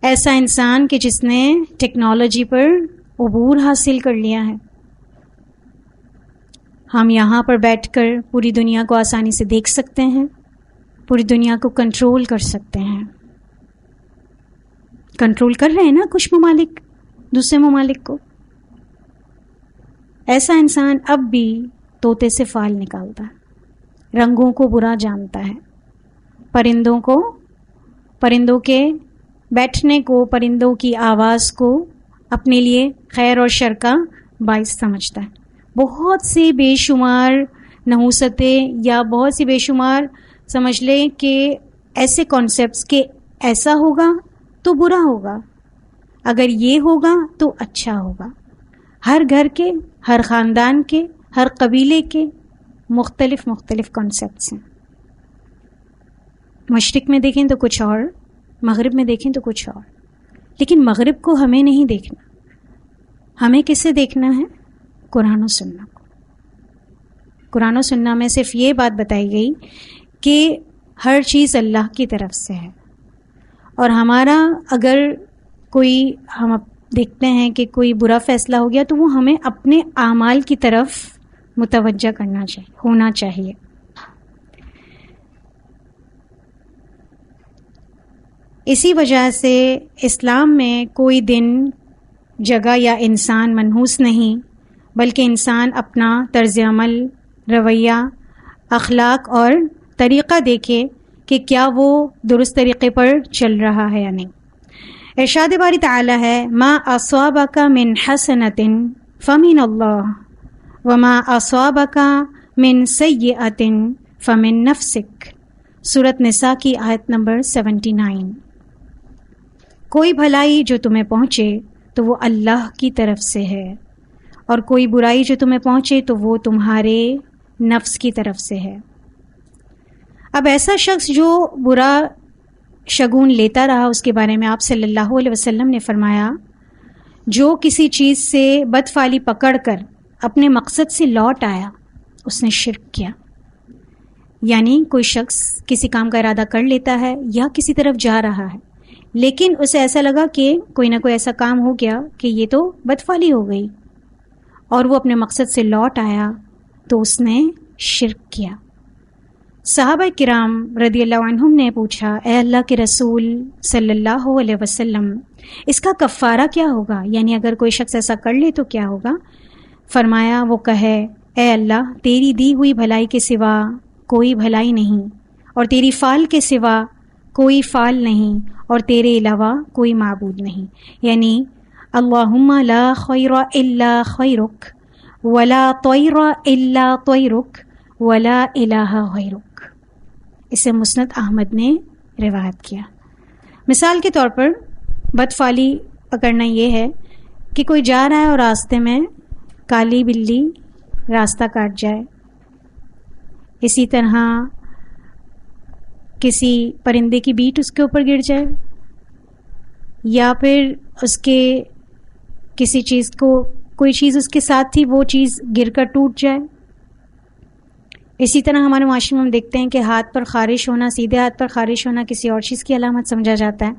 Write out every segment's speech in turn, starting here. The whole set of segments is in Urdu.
ایسا انسان کہ جس نے ٹیکنالوجی پر عبور حاصل کر لیا ہے. ہم یہاں پر بیٹھ کر پوری دنیا کو آسانی سے دیکھ سکتے ہیں, پوری دنیا کو کنٹرول کر سکتے ہیں. کنٹرول کر رہے ہیں نا کچھ ممالک دوسرے ممالک کو. ایسا انسان اب بھی طوطے سے فال نکالتا ہے, رنگوں کو برا جانتا ہے, پرندوں کے بیٹھنے کو, پرندوں کی آواز کو اپنے لیے خیر اور شر کا باعث سمجھتا ہے. بہت سی بے شمار نحوستیں یا بہت سی بے شمار سمجھ لیں کہ ایسے کانسیپٹس کہ ایسا ہوگا تو برا ہوگا, اگر یہ ہوگا تو اچھا ہوگا. ہر گھر کے, ہر خاندان کے, ہر قبیلے کے مختلف کانسیپٹس ہیں. مشرق میں دیکھیں تو کچھ اور, مغرب میں دیکھیں تو کچھ اور. لیکن مغرب کو ہمیں نہیں دیکھنا, ہمیں کس سے دیکھنا ہے؟ قرآن و سنہ کو. قرآن و سنہ میں صرف یہ بات بتائی گئی کہ ہر چیز اللہ کی طرف سے ہے, اور ہمارا اگر کوئی ہم دیکھتے ہیں کہ کوئی برا فیصلہ ہو گیا تو وہ ہمیں اپنے اعمال کی طرف متوجہ ہونا چاہیے. اسی وجہ سے اسلام میں کوئی دن, جگہ یا انسان منحوس نہیں, بلکہ انسان اپنا طرز عمل, رویہ, اخلاق اور طریقہ دیکھے کہ کیا وہ درست طریقے پر چل رہا ہے یا نہیں. ارشاد باری تعالی ہے, ما اصابک من حسنۃ فمن اللہ وما اصابک من سیئۃ فمن نفسک. سورۃ نساء کی آیت نمبر 79. کوئی بھلائی جو تمہیں پہنچے تو وہ اللہ کی طرف سے ہے, اور کوئی برائی جو تمہیں پہنچے تو وہ تمہارے نفس کی طرف سے ہے. اب ایسا شخص جو برا شگون لیتا رہا, اس کے بارے میں آپ صلی اللہ علیہ وسلم نے فرمایا, جو کسی چیز سے بدفعلی پکڑ کر اپنے مقصد سے لوٹ آیا اس نے شرک کیا. یعنی کوئی شخص کسی کام کا ارادہ کر لیتا ہے یا کسی طرف جا رہا ہے, لیکن اسے ایسا لگا کہ کوئی نہ کوئی ایسا کام ہو گیا کہ یہ تو بدفعلی ہو گئی, اور وہ اپنے مقصد سے لوٹ آیا تو اس نے شرک کیا. صحابہ کرام رضی اللہ عنہم نے پوچھا, اے اللہ کے رسول صلی اللہ علیہ وسلم, اس کا کفارہ کیا ہوگا؟ یعنی اگر کوئی شخص ایسا کر لے تو کیا ہوگا؟ فرمایا, وہ کہے, اے اللہ, تیری دی ہوئی بھلائی کے سوا کوئی بھلائی نہیں, اور تیری فعل کے سوا کوئی فعل نہیں, اور تیرے علاوہ کوئی معبود نہیں. یعنی اللہم لا خیر الا خیرک ولا طیر الا طیرک ولا الہ غیرک. اسے مسند احمد نے روایت کیا. مثال کے طور پر بدفعلی پکڑنا یہ ہے کہ کوئی جا رہا ہے اور راستے میں کالی بلی راستہ کاٹ جائے, اسی طرح کسی پرندے کی بیٹ اس کے اوپر گر جائے, یا پھر اس کے کسی چیز کو, کوئی چیز اس کے ساتھ تھی وہ چیز گر کر ٹوٹ جائے. اسی طرح ہمارے معاشرے میں ہم دیکھتے ہیں کہ ہاتھ پر خارش ہونا, سیدھے ہاتھ پر خارش ہونا کسی اور چیز کی علامت سمجھا جاتا ہے,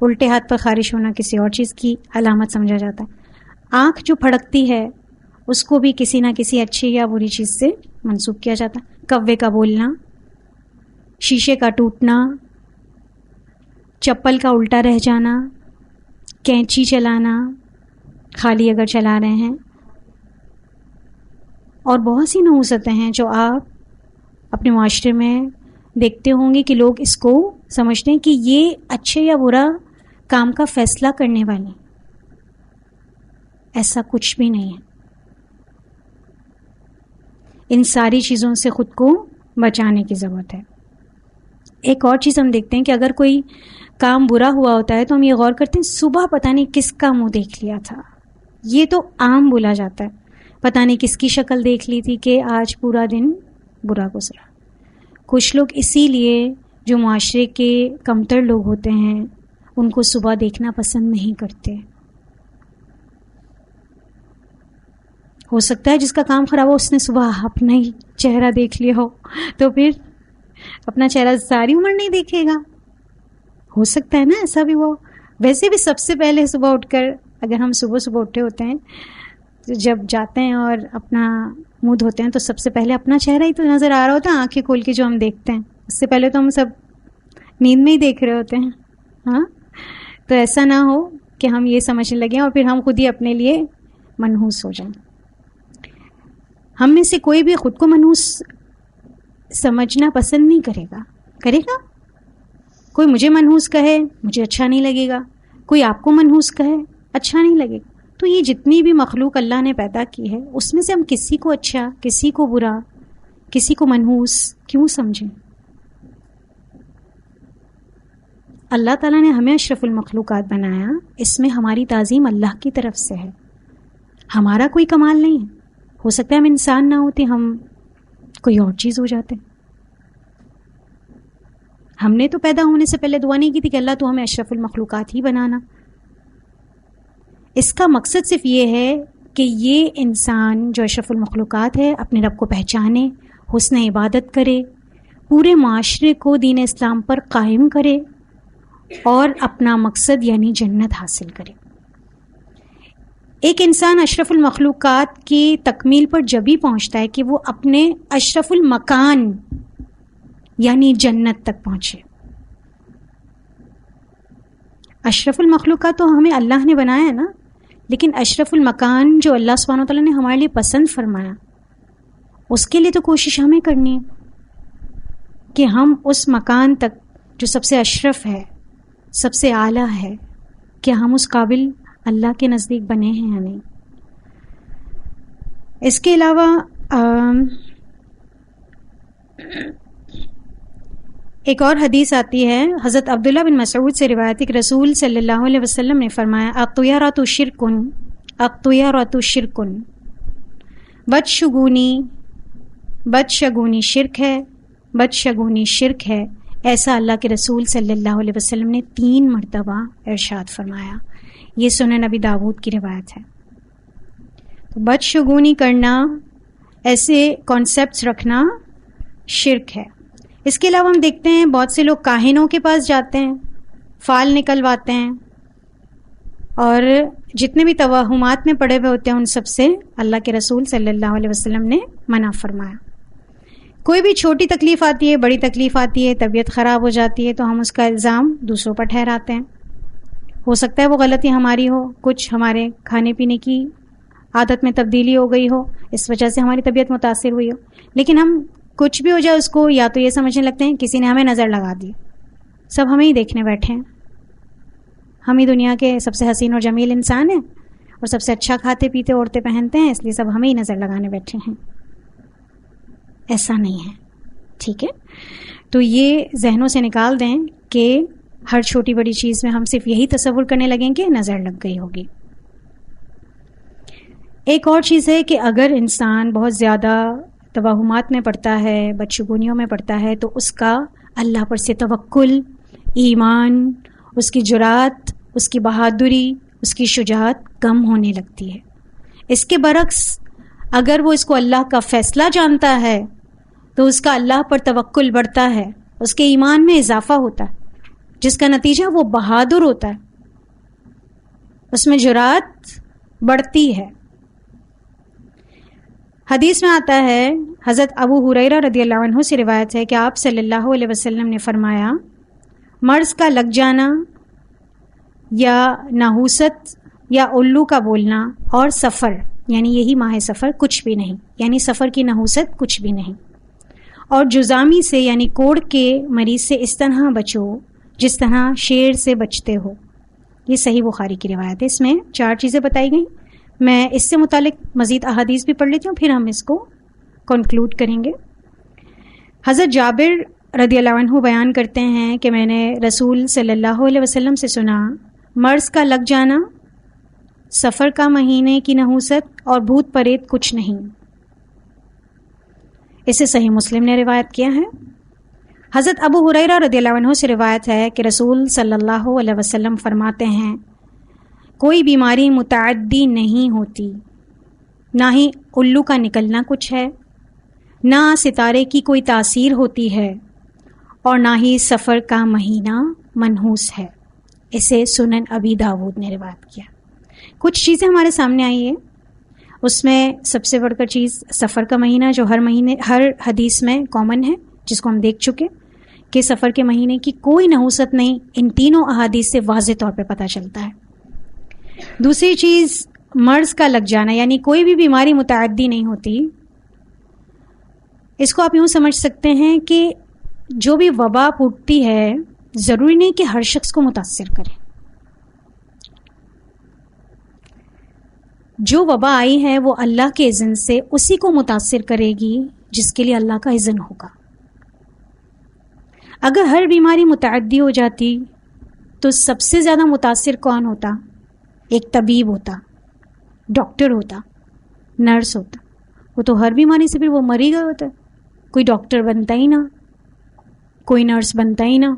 الٹے ہاتھ پر خارش ہونا کسی اور چیز کی علامت سمجھا جاتا ہے. آنکھ جو پھڑکتی ہے اس کو بھی کسی نہ کسی اچھی یا بری چیز سے منسوب کیا جاتا ہے. کوے کا بولنا, شیشے کا ٹوٹنا, چپل کا الٹا رہ جانا, کینچی چلانا خالی اگر چلا رہے ہیں, اور بہت سی نحوستیں ہیں جو آپ اپنے معاشرے میں دیکھتے ہوں گے کہ لوگ اس کو سمجھتے ہیں کہ یہ اچھے یا برا کام کا فیصلہ کرنے والے. ایسا کچھ بھی نہیں ہے. ان ساری چیزوں سے خود کو بچانے کی ضرورت ہے. ایک اور چیز ہم دیکھتے ہیں کہ اگر کوئی کام برا ہوا ہوتا ہے تو ہم یہ غور کرتے ہیں, صبح پتہ نہیں کس کا منہ دیکھ لیا تھا. یہ تو عام بولا جاتا ہے, پتہ نہیں کس کی شکل دیکھ لی تھی کہ آج پورا دن برا گزرا. کچھ لوگ اسی لیے جو معاشرے کے کمتر لوگ ہوتے ہیں ان کو صبح دیکھنا پسند نہیں کرتے. ہو سکتا ہے جس کا کام خراب ہو اس نے صبح اپنا ہی چہرہ دیکھ لیا ہو, تو پھر اپنا چہرہ ساری عمر نہیں دیکھے گا. ہو سکتا ہے نا ایسا بھی ہو. ویسے بھی سب سے پہلے صبح اٹھ کر، اگر ہم صبح صبح اٹھے ہوتے ہیں تو جب جاتے ہیں اور اپنا منہ دھوتے ہیں تو سب سے پہلے اپنا چہرہ ہی تو نظر آ رہا ہوتا ہے، آنکھیں کھول کے جو ہم دیکھتے ہیں، اس سے پہلے تو ہم سب نیند میں ہی دیکھ رہے ہوتے ہیں. ہاں، تو ایسا نہ ہو کہ ہم یہ سمجھنے لگیں اور پھر ہم خود ہی اپنے لیے منحوس ہو جائیں. ہم میں سے کوئی بھی خود کو منحوس سمجھنا پسند نہیں کرے گا؟ کوئی مجھے منحوس کہے مجھے اچھا نہیں لگے گا، کوئی آپ کو منحوس کہے اچھا نہیں لگے گا. تو یہ جتنی بھی مخلوق اللہ نے پیدا کی ہے اس میں سے ہم کسی کو اچھا، کسی کو برا، کسی کو منحوس کیوں سمجھیں؟ اللہ تعالیٰ نے ہمیں اشرف المخلوقات بنایا، اس میں ہماری تعظیم اللہ کی طرف سے ہے، ہمارا کوئی کمال نہیں ہے. ہو سکتا ہے ہم انسان نہ ہوتے، ہم کوئی اور چیز ہو جاتے. ہم نے تو پیدا ہونے سے پہلے دعا نہیں کی تھی کہ اللہ تو ہمیں اشرف المخلوقات ہی بنانا. اس کا مقصد صرف یہ ہے کہ یہ انسان جو اشرف المخلوقات ہے اپنے رب کو پہچانے، حسن عبادت کرے، پورے معاشرے کو دین اسلام پر قائم کرے اور اپنا مقصد یعنی جنت حاصل کرے. ایک انسان اشرف المخلوقات کی تکمیل پر جب ہی پہنچتا ہے کہ وہ اپنے اشرف المکان یعنی جنت تک پہنچے. اشرف المخلوقات تو ہمیں اللہ نے بنایا ہے نا، لیکن اشرف المکان جو اللہ سبحانہ وتعالیٰ نے ہمارے لیے پسند فرمایا، اس کے لیے تو کوشش ہمیں کرنی ہے کہ ہم اس مکان تک جو سب سے اشرف ہے، سب سے اعلیٰ ہے، کہ ہم اس قابل اللہ کے نزدیک بنے ہیں یا نہیں. اس کے علاوہ ایک اور حدیث آتی ہے، حضرت عبداللہ بن مسعود سے روایت ہے کہ رسول صلی اللہ علیہ وسلم نے فرمایا، الطیرۃ شرکن، الطیرۃ شرکن، بدشگونی شرک ہے، بدشگونی شرک ہے. ایسا اللہ کے رسول صلی اللہ علیہ وسلم نے 3 مرتبہ ارشاد فرمایا. یہ سنن نبی داود کی روایت ہے. تو بدشگونی کرنا، ایسے کانسیپٹس رکھنا شرک ہے. اس کے علاوہ ہم دیکھتے ہیں بہت سے لوگ کاہنوں کے پاس جاتے ہیں، فال نکلواتے ہیں، اور جتنے بھی توہمات میں پڑے ہوئے ہوتے ہیں ان سب سے اللہ کے رسول صلی اللہ علیہ وسلم نے منع فرمایا. کوئی بھی چھوٹی تکلیف آتی ہے، بڑی تکلیف آتی ہے، طبیعت خراب ہو جاتی ہے تو ہم اس کا الزام دوسروں پر ٹھہراتے ہیں. ہو سکتا ہے وہ غلطی ہماری ہو، کچھ ہمارے کھانے پینے کی عادت میں تبدیلی ہو گئی ہو، اس وجہ سے ہماری طبیعت متاثر ہوئی ہو، لیکن ہم کچھ بھی ہو جائے اس کو یا تو یہ سمجھنے لگتے ہیں کسی نے ہمیں نظر لگا دی، سب ہمیں ہی دیکھنے بیٹھے ہیں، ہم ہی دنیا کے سب سے حسین اور جمیل انسان ہیں اور سب سے اچھا کھاتے پیتے اوڑھتے پہنتے ہیں، اس لیے سب ہمیں ہی نظر لگانے بیٹھے ہیں. ایسا نہیں ہے، ٹھیک ہے؟ تو یہ ذہنوں سے نکال دیں کہ ہر چھوٹی بڑی چیز میں ہم صرف یہی تصور کرنے لگیں کہ نظر لگ گئی ہوگی. ایک اور چیز ہے کہ اگر انسان بہت زیادہ توہمات میں پڑتا ہے، بدشگونیوں میں پڑتا ہے، تو اس کا اللہ پر سے توکل، ایمان، اس کی جرات، اس کی بہادری، اس کی شجاعت کم ہونے لگتی ہے. اس کے برعکس اگر وہ اس کو اللہ کا فیصلہ جانتا ہے تو اس کا اللہ پر توکل بڑھتا ہے، اس کے ایمان میں اضافہ ہوتا ہے، جس کا نتیجہ وہ بہادر ہوتا ہے، اس میں جرات بڑھتی ہے. حدیث میں آتا ہے، حضرت ابو ہریرہ رضی اللہ عنہ سے روایت ہے کہ آپ صلی اللہ علیہ وسلم نے فرمایا، مرض کا لگ جانا یا نحوست یا الو کا بولنا اور سفر یعنی یہی ماہ سفر کچھ بھی نہیں، یعنی سفر کی نحوست کچھ بھی نہیں، اور جزامی سے یعنی کوڑ کے مریض سے اس طرح بچو جس طرح شیر سے بچتے ہو. یہ صحیح بخاری کی روایت ہے. اس میں 4 چیزیں بتائی گئیں. میں اس سے متعلق مزید احادیث بھی پڑھ لیتی ہوں، پھر ہم اس کو کنکلوڈ کریں گے. حضرت جابر رضی اللہ عنہ بیان کرتے ہیں کہ میں نے رسول صلی اللہ علیہ وسلم سے سنا، مرض کا لگ جانا، سفر کا مہینے کی نحوست اور بھوت پریت کچھ نہیں. اسے صحیح مسلم نے روایت کیا ہے. حضرت ابو ہریرہ رضی اللہ عنہ سے روایت ہے کہ رسول صلی اللہ علیہ وسلم فرماتے ہیں، کوئی بیماری متعدی نہیں ہوتی، نہ ہی الو کا نکلنا کچھ ہے، نہ ستارے کی کوئی تاثیر ہوتی ہے، اور نہ ہی سفر کا مہینہ منحوس ہے. اسے سنن ابی داود نے روایت کیا. کچھ چیزیں ہمارے سامنے آئی ہیں، اس میں سب سے بڑھ کر چیز سفر کا مہینہ جو ہر حدیث میں کامن ہے، جس کو ہم دیکھ چکے کہ سفر کے مہینے کی کوئی نحوست نہیں، ان تینوں احادیث سے واضح طور پہ پتہ چلتا ہے. دوسری چیز مرض کا لگ جانا، یعنی کوئی بھی بیماری متعدی نہیں ہوتی. اس کو آپ یوں سمجھ سکتے ہیں کہ جو بھی وبا پھوٹتی ہے ضروری نہیں کہ ہر شخص کو متاثر کرے. جو وبا آئی ہے وہ اللہ کے اذن سے اسی کو متاثر کرے گی جس کے لیے اللہ کا اذن ہوگا. اگر ہر بیماری متعدی ہو جاتی تو سب سے زیادہ متاثر کون ہوتا؟ ایک طبیب ہوتا، ڈاکٹر ہوتا، نرس ہوتا. وہ تو ہر بیماری سے پھر وہ مر ہی گئے ہوتا. کوئی ڈاکٹر بنتا ہی نہ، کوئی نرس بنتا ہی نہ،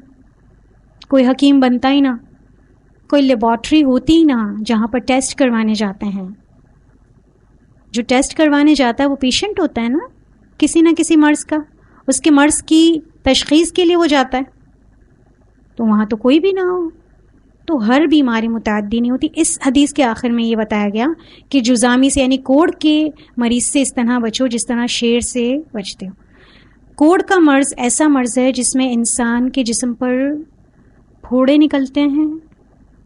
کوئی حکیم بنتا ہی نہ، کوئی لیبارٹری ہوتی ہی نہ جہاں پر ٹیسٹ کروانے جاتے ہیں. جو ٹیسٹ کروانے جاتا ہے وہ پیشنٹ ہوتا ہے نا، کسی نہ کسی مرض کا، اس کے مرض کی تشخیص کے لیے وہ جاتا ہے. تو وہاں تو کوئی بھی نہ ہو تو ہر بیماری متعدی نہیں ہوتی. اس حدیث کے آخر میں یہ بتایا گیا کہ جزامی سے یعنی کوڑ کے مریض سے اس طرح بچو جس طرح شیر سے بچتے ہو. کوڑ کا مرض ایسا مرض ہے جس میں انسان کے جسم پر پھوڑے نکلتے ہیں،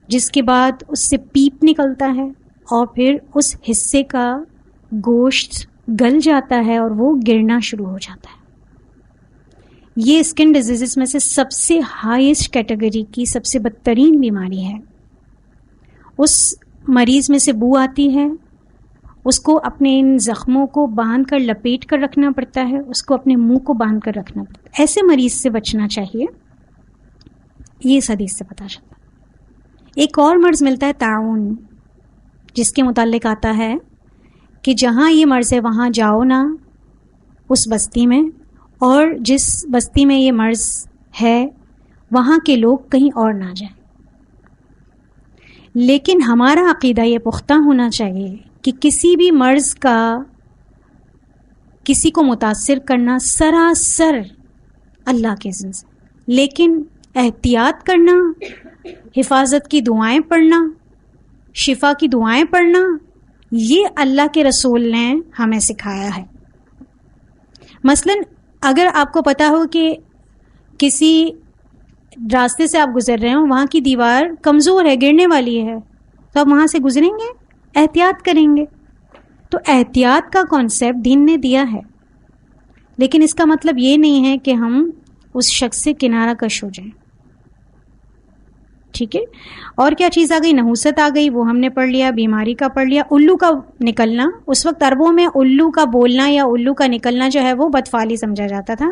جس کے بعد اس سے پیپ نکلتا ہے اور پھر اس حصے کا گوشت گل جاتا ہے اور وہ گرنا شروع ہو جاتا ہے. یہ اسکن ڈیزیزز میں سے سب سے ہائیسٹ کیٹیگری کی سب سے بدترین بیماری ہے. اس مریض میں سے بو آتی ہے، اس کو اپنے ان زخموں کو باندھ کر لپیٹ کر رکھنا پڑتا ہے، اس کو اپنے منہ کو باندھ کر رکھنا پڑتا ہے. ایسے مریض سے بچنا چاہیے. یہ اس حدیث سے پتہ چلتا. ایک اور مرض ملتا ہے طاعون، جس کے متعلق آتا ہے کہ جہاں یہ مرض ہے وہاں جاؤ نہ، اس بستی میں، اور جس بستی میں یہ مرض ہے وہاں کے لوگ کہیں اور نہ جائیں. لیکن ہمارا عقیدہ یہ پختہ ہونا چاہیے کہ کسی بھی مرض کا کسی کو متاثر کرنا سراسر اللہ کے اذن سے، لیکن احتیاط کرنا، حفاظت کی دعائیں پڑھنا، شفا کی دعائیں پڑھنا، یہ اللہ کے رسول نے ہمیں سکھایا ہے. مثلا اگر آپ کو پتا ہو کہ کسی راستے سے آپ گزر رہے ہو، وہاں کی دیوار کمزور ہے، گرنے والی ہے، تو آپ وہاں سے گزریں گے، احتیاط کریں گے. تو احتیاط کا کانسیپٹ دین نے دیا ہے، لیکن اس کا مطلب یہ نہیں ہے کہ ہم اس شخص سے کنارہ کش ہو جائیں. ٹھیک ہے. اور کیا چیز آ گئی؟ نحوست آ گئی، وہ ہم نے پڑھ لیا. بیماری کا پڑھ لیا. الو کا نکلنا، اس وقت عربوں میں الو کا بولنا یا الو کا نکلنا جو ہے وہ بدفعلی سمجھا جاتا تھا.